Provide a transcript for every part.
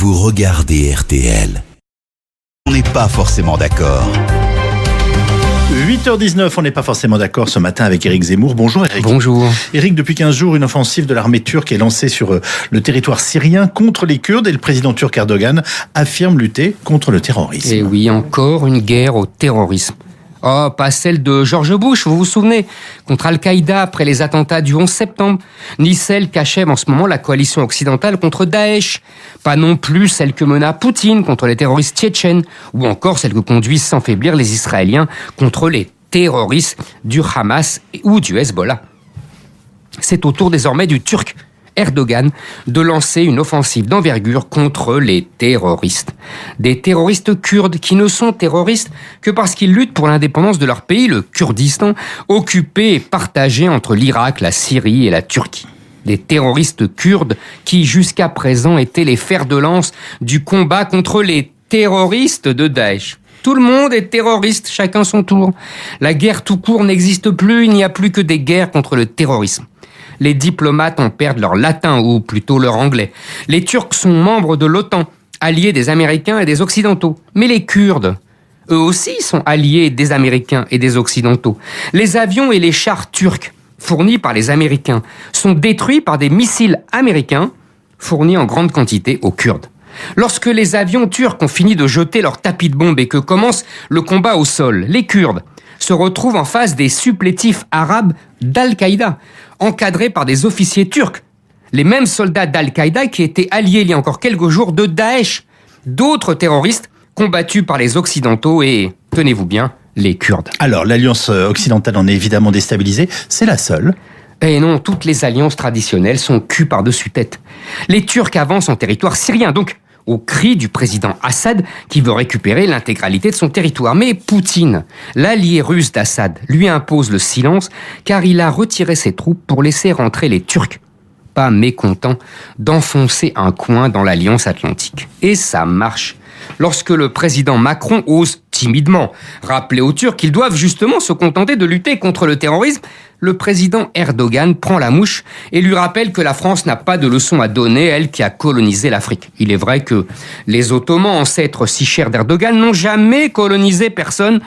Vous regardez RTL. On n'est pas forcément d'accord. 8h19, on n'est pas forcément d'accord ce matin avec Éric Zemmour. Bonjour Éric. Bonjour. Éric, depuis 15 jours, une offensive de l'armée turque est lancée sur le territoire syrien contre les Kurdes et le président turc Erdogan affirme lutter contre le terrorisme. Et oui, encore une guerre au terrorisme. Oh, pas celle de George Bush, vous vous souvenez, contre Al-Qaïda après les attentats du 11 septembre, ni celle qu'achève en ce moment la coalition occidentale contre Daesh, pas non plus celle que mena Poutine contre les terroristes tchétchènes, ou encore celle que conduisent sans faiblir les Israéliens contre les terroristes du Hamas ou du Hezbollah. C'est au tour désormais du Turc Erdogan de lancer une offensive d'envergure contre les terroristes. Des terroristes kurdes qui ne sont terroristes que parce qu'ils luttent pour l'indépendance de leur pays, le Kurdistan, occupé et partagé entre l'Irak, la Syrie et la Turquie. Des terroristes kurdes qui jusqu'à présent étaient les fers de lance du combat contre les terroristes de Daesh. Tout le monde est terroriste, chacun son tour. La guerre tout court n'existe plus, il n'y a plus que des guerres contre le terrorisme. Les diplomates en perdent leur latin, ou plutôt leur anglais. Les Turcs sont membres de l'OTAN, alliés des Américains et des Occidentaux. Mais les Kurdes, eux aussi, sont alliés des Américains et des Occidentaux. Les avions et les chars turcs, fournis par les Américains, sont détruits par des missiles américains, fournis en grande quantité aux Kurdes. Lorsque les avions turcs ont fini de jeter leur tapis de bombes et que commence le combat au sol, les Kurdes se retrouvent en face des supplétifs arabes d'Al-Qaïda, encadrés par des officiers turcs. Les mêmes soldats d'Al-Qaïda qui étaient alliés il y a encore quelques jours de Daesh. D'autres terroristes combattus par les Occidentaux et, tenez-vous bien, les Kurdes. Alors, l'alliance occidentale en est évidemment déstabilisée, c'est la seule. Et non, toutes les alliances traditionnelles sont cues par-dessus tête. Les Turcs avancent en territoire syrien, donc au cri du président Assad qui veut récupérer l'intégralité de son territoire. Mais Poutine, l'allié russe d'Assad, lui impose le silence car il a retiré ses troupes pour laisser rentrer les Turcs. Pas mécontent d'enfoncer un coin dans l'Alliance Atlantique. Et ça marche. Lorsque le président Macron ose timidement rappeler aux Turcs qu'ils doivent justement se contenter de lutter contre le terrorisme, le président Erdogan prend la mouche et lui rappelle que la France n'a pas de leçon à donner, elle qui a colonisé l'Afrique. Il est vrai que les Ottomans, ancêtres si chers d'Erdogan, n'ont jamais colonisé personne,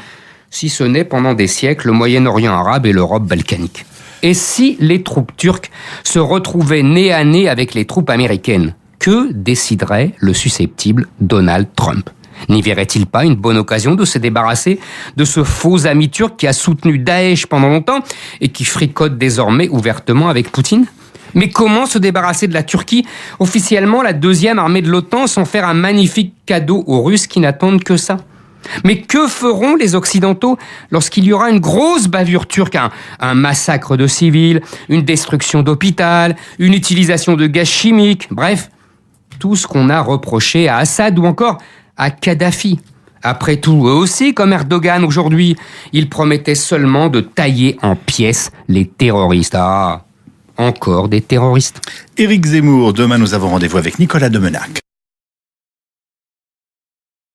si ce n'est pendant des siècles le Moyen-Orient arabe et l'Europe balkanique. Et si les troupes turques se retrouvaient nez à nez avec les troupes américaines, que déciderait le susceptible Donald Trump ? N'y verrait-il pas une bonne occasion de se débarrasser de ce faux ami turc qui a soutenu Daesh pendant longtemps et qui fricote désormais ouvertement avec Poutine ? Mais comment se débarrasser de la Turquie, officiellement la deuxième armée de l'OTAN, sans faire un magnifique cadeau aux Russes qui n'attendent que ça ? Mais que feront les Occidentaux lorsqu'il y aura une grosse bavure turque, un massacre de civils, une destruction d'hôpital, une utilisation de gaz chimique, bref, tout ce qu'on a reproché à Assad ou encore à Kadhafi. Après tout, eux aussi, comme Erdogan aujourd'hui, ils promettaient seulement de tailler en pièces les terroristes. Ah, encore des terroristes. Éric Zemmour, demain nous avons rendez-vous avec Nicolas Demenac.